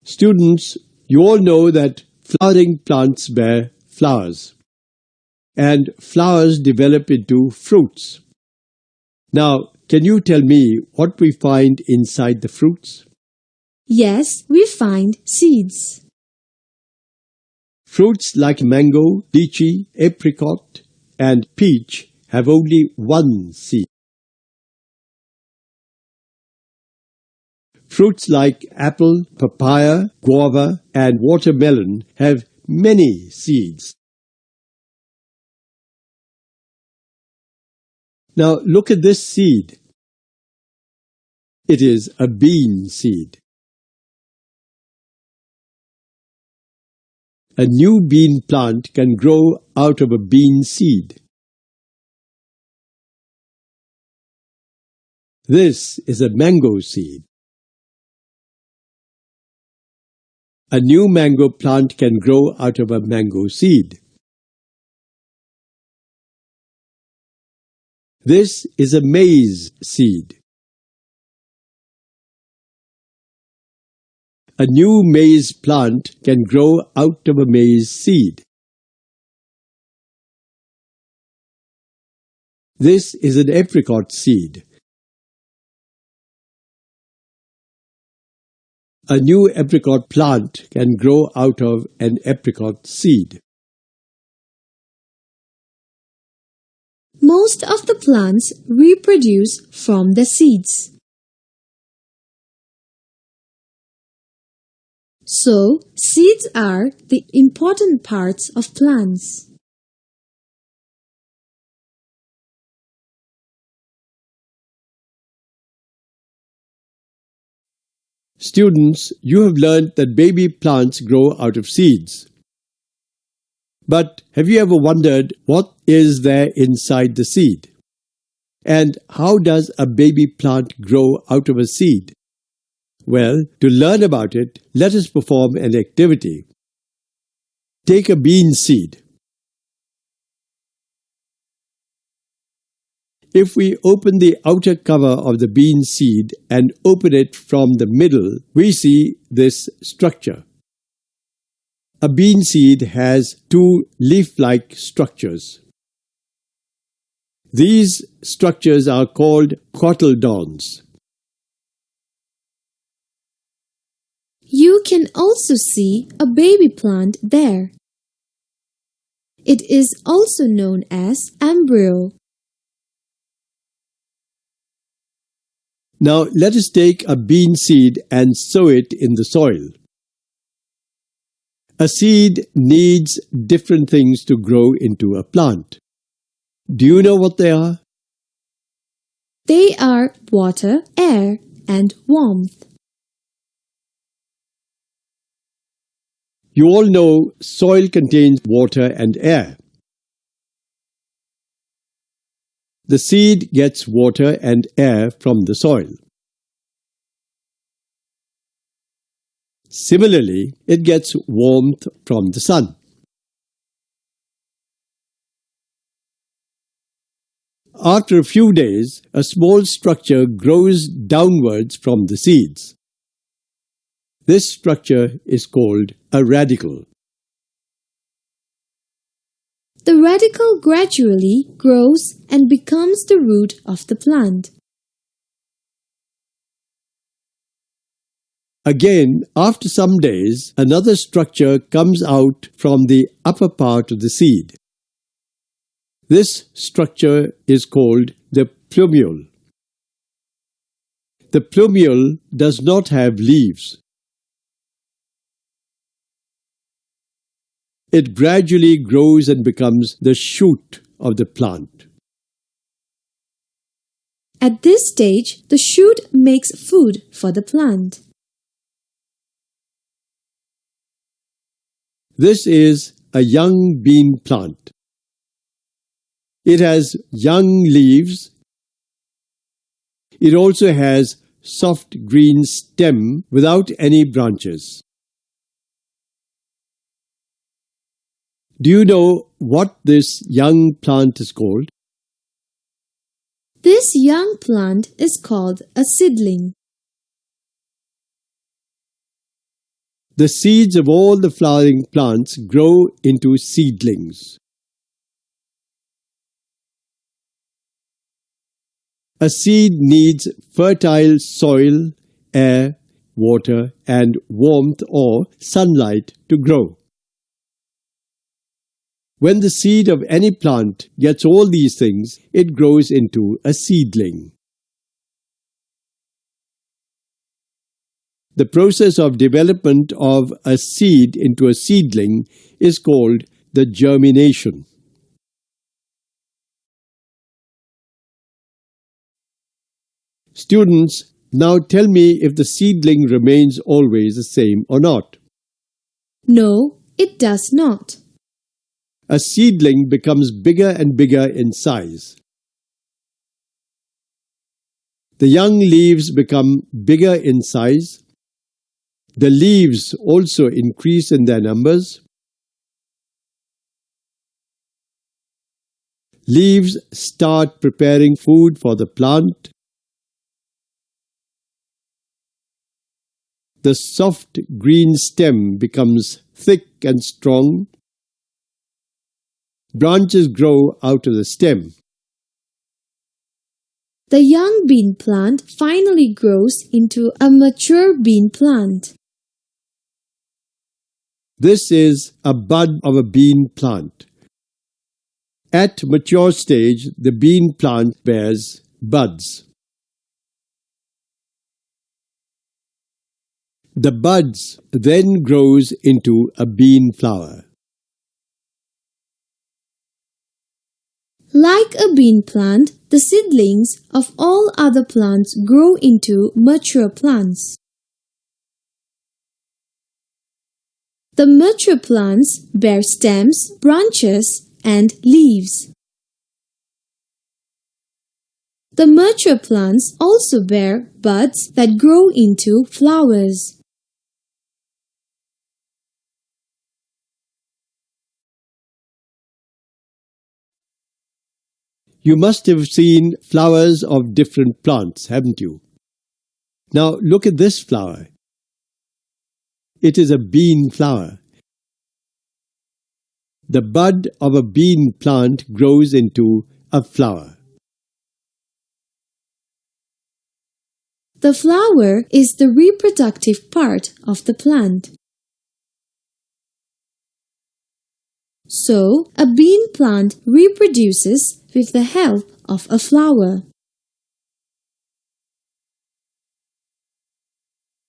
Students, you all know that flowering plants bear flowers, and flowers develop into fruits. Now, can you tell me what we find inside the fruits? Yes, we find seeds. Fruits like mango, lychee, apricot, and peach have only one seed. Fruits like apple, papaya, guava, and watermelon have many seeds. Now look at this seed. It is a bean seed. A new bean plant can grow out of a bean seed. This is a mango seed. A new mango plant can grow out of a mango seed. This is a maize seed. A new maize plant can grow out of a maize seed. This is an apricot seed. A new apricot plant can grow out of an apricot seed. Most of the plants reproduce from the seeds. So, seeds are the important parts of plants. Students, you have learned that baby plants grow out of seeds. But have you ever wondered what is there inside the seed? And how does a baby plant grow out of a seed? Well, to learn about it, let us perform an activity. Take a bean seed. If we open the outer cover of the bean seed and open it from the middle, we see this structure. A bean seed has two leaf-like structures. These structures are called cotyledons. You can also see a baby plant there. It is also known as embryo. Now let us take a bean seed and sow it in the soil. A seed needs different things to grow into a plant. Do you know what they are? They are water, air, and warmth. You all know soil contains water and air. The seed gets water and air from the soil. Similarly, it gets warmth from the sun. After a few days, a small structure grows downwards from the seeds. This structure is called a radicle. The radicle gradually grows and becomes the root of the plant. Again, after some days, another structure comes out from the upper part of the seed. This structure is called the plumule. The plumule does not have leaves. It gradually grows and becomes the shoot of the plant. At this stage, the shoot makes food for the plant. This is a young bean plant. It has young leaves. It also has soft green stem without any branches. Do you know what this young plant is called? This young plant is called a seedling. The seeds of all the flowering plants grow into seedlings. A seed needs fertile soil, air, water, and warmth or sunlight to grow. When the seed of any plant gets all these things, it grows into a seedling. The process of development of a seed into a seedling is called the germination. Students, now tell me if the seedling remains always the same or not. No, it does not. A seedling becomes bigger and bigger in size. The young leaves become bigger in size. The leaves also increase in their numbers. Leaves start preparing food for the plant. The soft green stem becomes thick and strong. Branches grow out of the stem. The young bean plant finally grows into a mature bean plant. This is a bud of a bean plant. At mature stage, the bean plant bears buds. The buds then grows into a bean flower. Like a bean plant, the seedlings of all other plants grow into mature plants. The mature plants bear stems, branches, and leaves. The mature plants also bear buds that grow into flowers. You must have seen flowers of different plants, haven't you? Now look at this flower. It is a bean flower. The bud of a bean plant grows into a flower. The flower is the reproductive part of the plant. So, a bean plant reproduces with the help of a flower.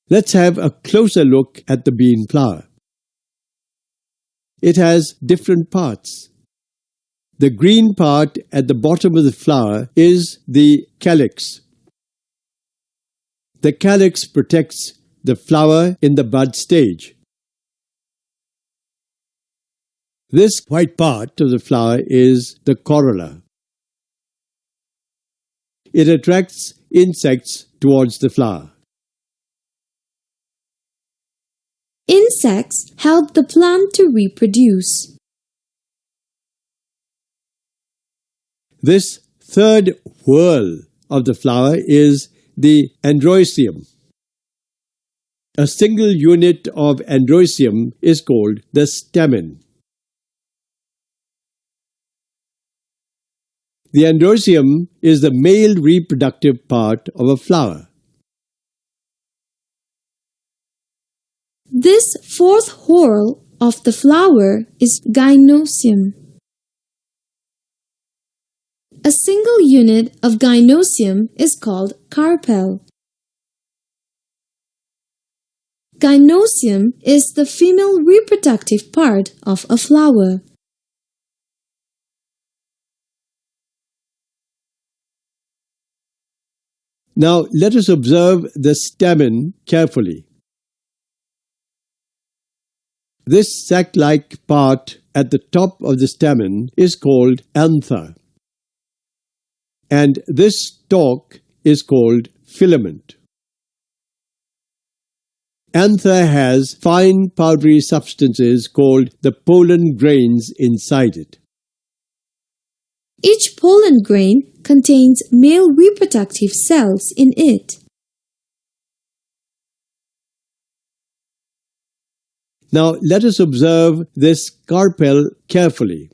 Let's have a closer look at the bean flower. It has different parts. The green part at the bottom of the flower is the calyx. The calyx protects the flower in the bud stage. This white part of the flower is the corolla. It attracts insects towards the flower. Insects help the plant to reproduce. This third whorl of the flower is the androecium. A single unit of androecium is called the stamen. The androecium is the male reproductive part of a flower. This fourth whorl of the flower is gynosium. A single unit of gynosium is called carpel. Gynosium is the female reproductive part of a flower. Now let us observe the stamen carefully. This sac-like part at the top of the stamen is called anther, and this stalk is called filament. Anther has fine powdery substances called the pollen grains inside it. Each pollen grain contains male reproductive cells in it. Now let us observe this carpel carefully.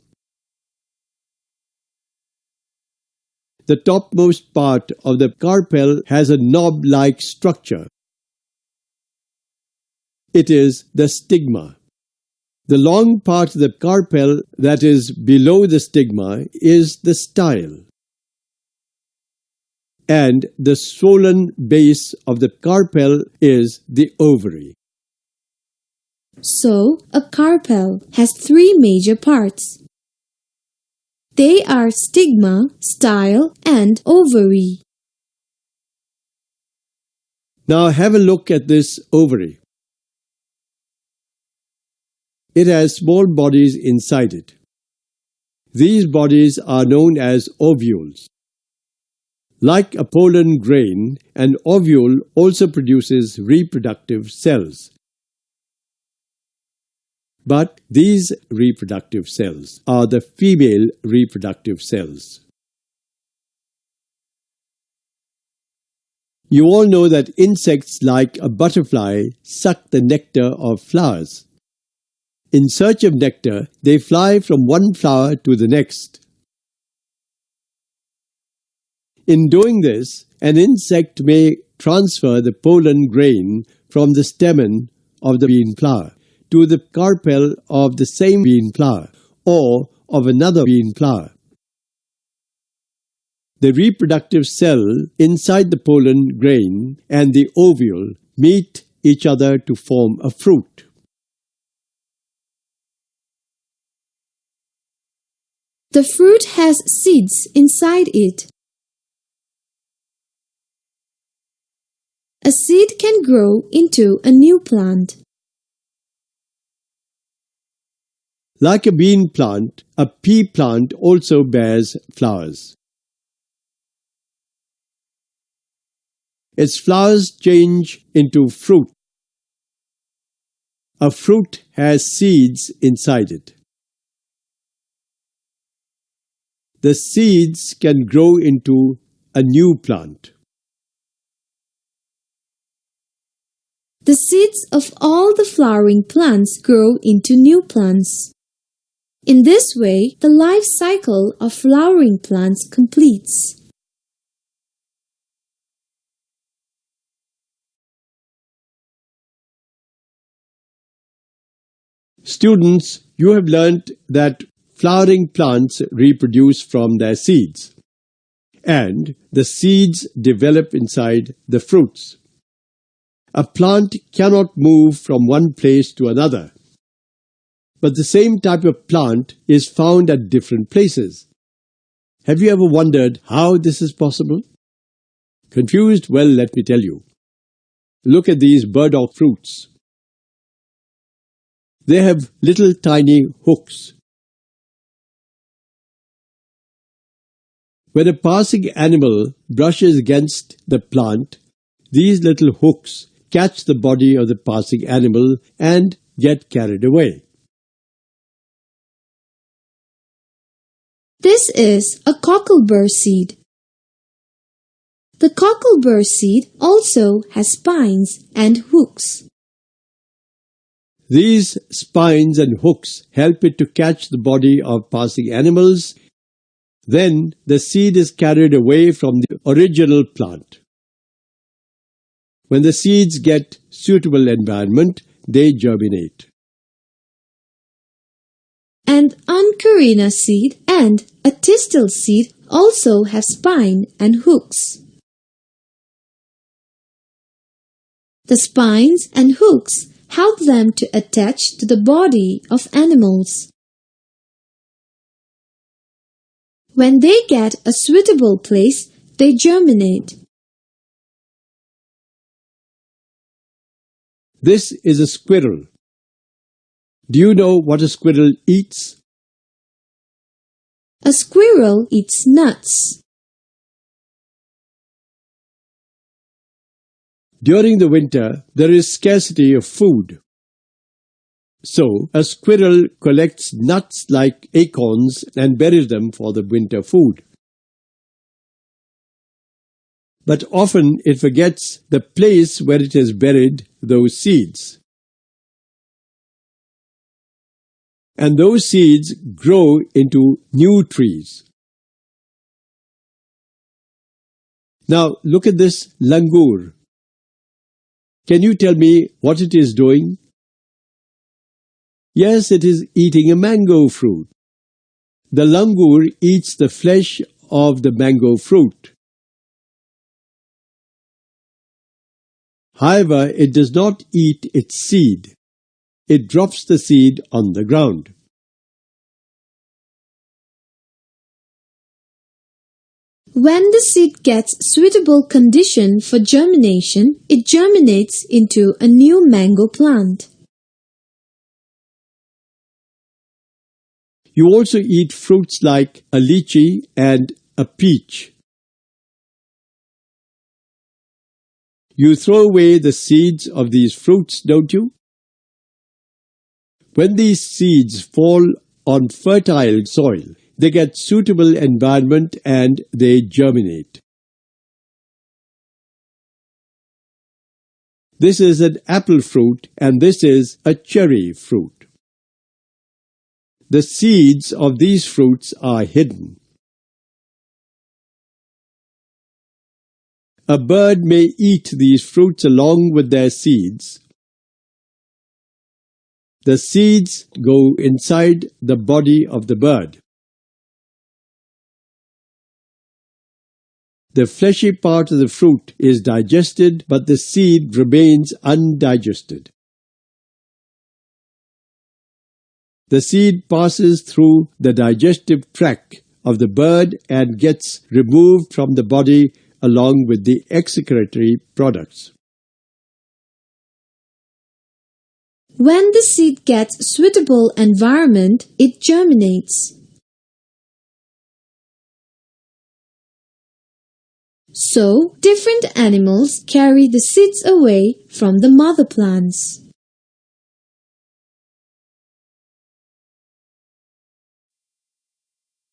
The topmost part of the carpel has a knob-like structure. It is the stigma. The long part of the carpel that is below the stigma is the style. And the swollen base of the carpel is the ovary. So, a carpel has three major parts. They are stigma, style, and ovary. Now have a look at this ovary. It has small bodies inside it. These bodies are known as ovules. Like a pollen grain, an ovule also produces reproductive cells. But these reproductive cells are the female reproductive cells. You all know that insects like a butterfly suck the nectar of flowers. In search of nectar, they fly from one flower to the next. In doing this, an insect may transfer the pollen grain from the stamen of the bean flower to the carpel of the same bean flower or of another bean flower. The reproductive cell inside the pollen grain and the ovule meet each other to form a fruit. The fruit has seeds inside it. A seed can grow into a new plant. Like a bean plant, a pea plant also bears flowers. Its flowers change into fruit. A fruit has seeds inside it. The seeds can grow into a new plant. The seeds of all the flowering plants grow into new plants. In this way, the life cycle of flowering plants completes. Students, you have learnt that flowering plants reproduce from their seeds, and the seeds develop inside the fruits. A plant cannot move from one place to another, but the same type of plant is found at different places. Have you ever wondered how this is possible? Confused? Well, let me tell you. Look at these burdock fruits. They have little tiny hooks. When a passing animal brushes against the plant, these little hooks catch the body of the passing animal and get carried away. This is a cocklebur seed. The cocklebur seed also has spines and hooks. These spines and hooks help it to catch the body of passing animals. Then the seed is carried away from the original plant. When the seeds get suitable environment, they germinate. And Ancarina seed and a tistil seed also have spine and hooks. The spines and hooks help them to attach to the body of animals. When they get a suitable place, they germinate. This is a squirrel. Do you know what a squirrel eats? A squirrel eats nuts. During the winter, there is scarcity of food. So, a squirrel collects nuts like acorns and buries them for the winter food. But often it forgets the place where it has buried those seeds. and those seeds grow into new trees. Now look at this langur. Can you tell me what it is doing? Yes, it is eating a mango fruit. The langur eats the flesh of the mango fruit. However, it does not eat its seed. It drops the seed on the ground. When the seed gets suitable condition for germination, it germinates into a new mango plant. You also eat fruits like a lychee and a peach. You throw away the seeds of these fruits, don't you? When these seeds fall on fertile soil, they get suitable environment and they germinate. This is an apple fruit and this is a cherry fruit. The seeds of these fruits are hidden. A bird may eat these fruits along with their seeds. The seeds go inside the body of the bird. The fleshy part of the fruit is digested, but the seed remains undigested. The seed passes through the digestive tract of the bird and gets removed from the body along with the excretory products. When the seed gets suitable environment, it germinates. So, different animals carry the seeds away from the mother plants.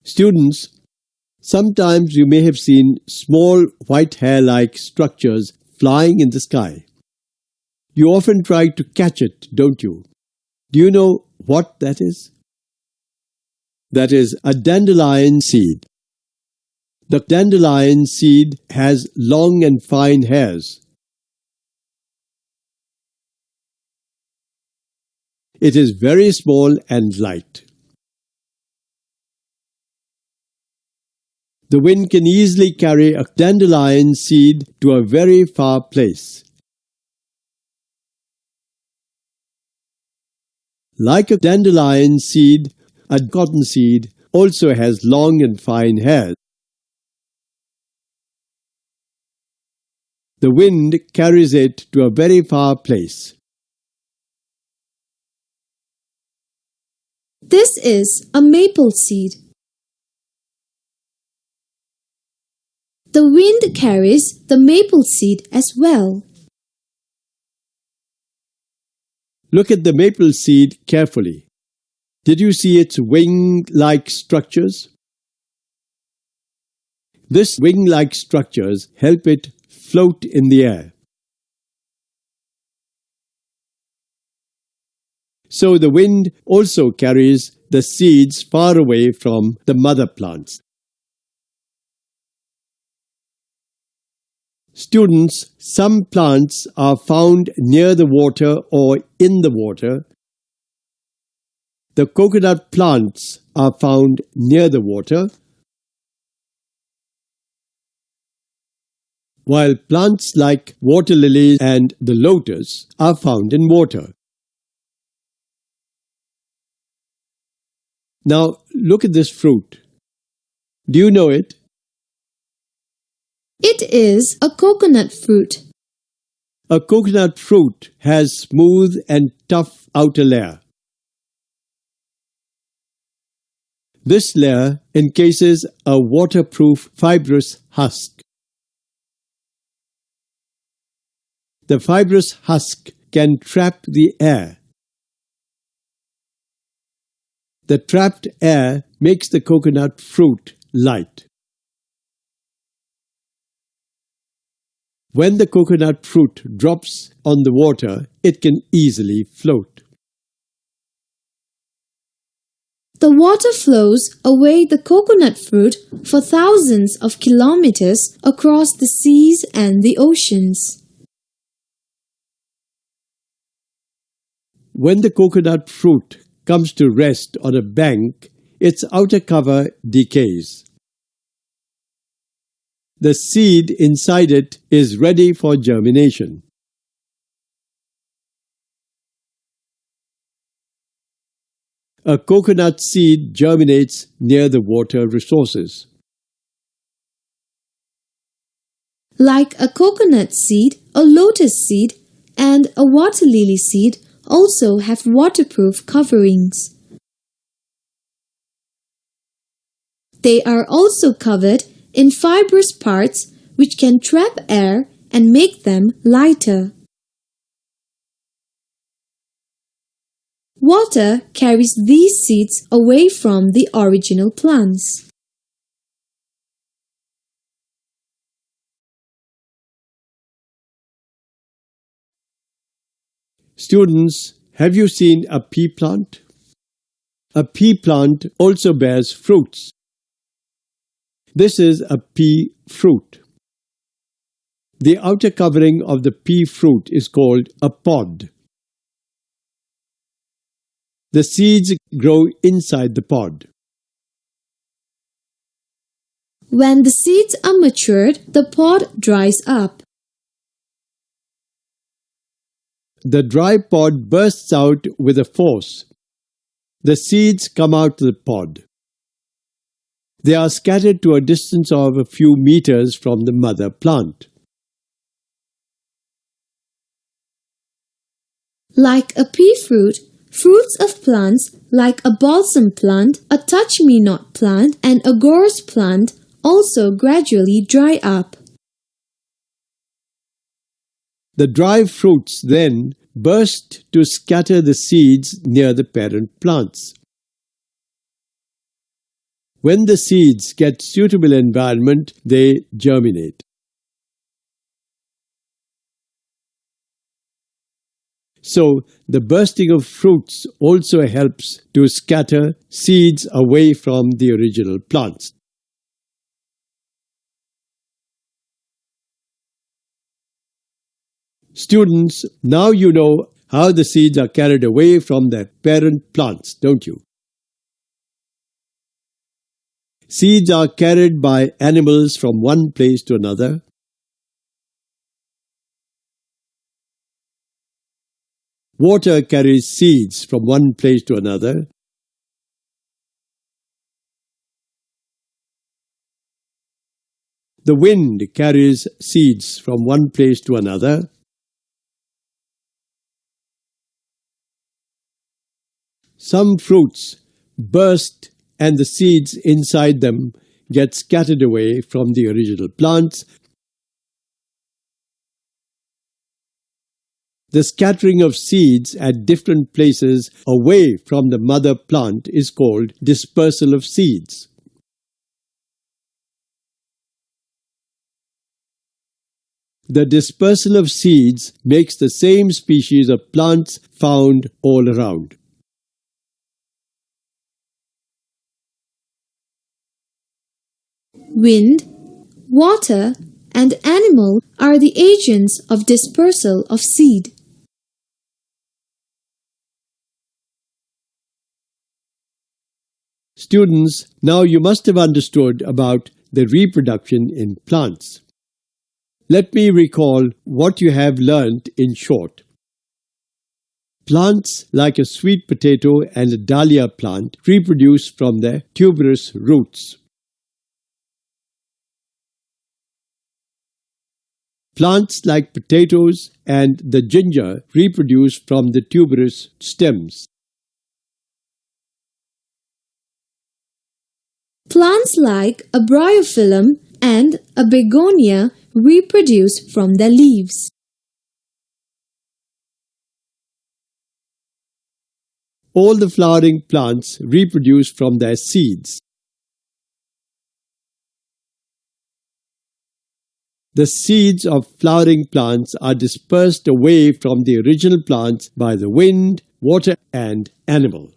Students, sometimes you may have seen small white hair-like structures flying in the sky. You often try to catch it, don't you? Do you know what that is? That is a dandelion seed. The dandelion seed has long and fine hairs. It is very small and light. The wind can easily carry a dandelion seed to a very far place. Like a dandelion seed, a cotton seed also has long and fine hairs. The wind carries it to a very far place. This is a maple seed. The wind carries the maple seed as well. Look at the maple seed carefully. Did you see its wing-like structures? This wing-like structures help it float in the air. So the wind also carries the seeds far away from the mother plants. Students, some plants are found near the water or in the water. The coconut plants are found near the water, while plants like water lilies and the lotus are found in water. Now look at this fruit. Do you know it? It is a coconut fruit. A coconut fruit has smooth and tough outer layer. This layer encases a waterproof fibrous husk. The fibrous husk can trap the air. The trapped air makes the coconut fruit light. When the coconut fruit drops on the water, it can easily float. The water flows away the coconut fruit for thousands of kilometers across the seas and the oceans. When the coconut fruit comes to rest on a bank, its outer cover decays. The seed inside it is ready for germination. A coconut seed germinates near the water resources. Like a coconut seed, a lotus seed, and a water lily seed also have waterproof coverings. They are also covered in fibrous parts which can trap air and make them lighter. Water carries these seeds away from the original plants. Students, have you seen a pea plant? A pea plant also bears fruits. This is a pea fruit. The outer covering of the pea fruit is called a pod. The seeds grow inside the pod. When the seeds are matured, the pod dries up. The dry pod bursts out with a force. The seeds come out of the pod. They are scattered to a distance of a few meters from the mother plant. Like a pea fruit, fruits of plants like a balsam plant, a touch-me-not plant, and a gorse plant also gradually dry up. The dry fruits then burst to scatter the seeds near the parent plants. When the seeds get suitable environment, they germinate. So, the bursting of fruits also helps to scatter seeds away from the original plants. Students, now you know how the seeds are carried away from their parent plants, don't you? Seeds are carried by animals from one place to another. Water carries seeds from one place to another. The wind carries seeds from one place to another. Some fruits burst and the seeds inside them get scattered away from the original plants. The scattering of seeds at different places away from the mother plant is called dispersal of seeds. The dispersal of seeds makes the same species of plants found all around. Wind, water, and animal are the agents of dispersal of seed. Students, now you must have understood about the reproduction in plants. Let me recall what you have learnt in short. Plants like a sweet potato and a dahlia plant reproduce from their tuberous roots. Plants like potatoes and the ginger reproduce from the tuberous stems. Plants like a bryophyllum and a begonia reproduce from their leaves. All the flowering plants reproduce from their seeds. The seeds of flowering plants are dispersed away from the original plants by the wind, water, and animal.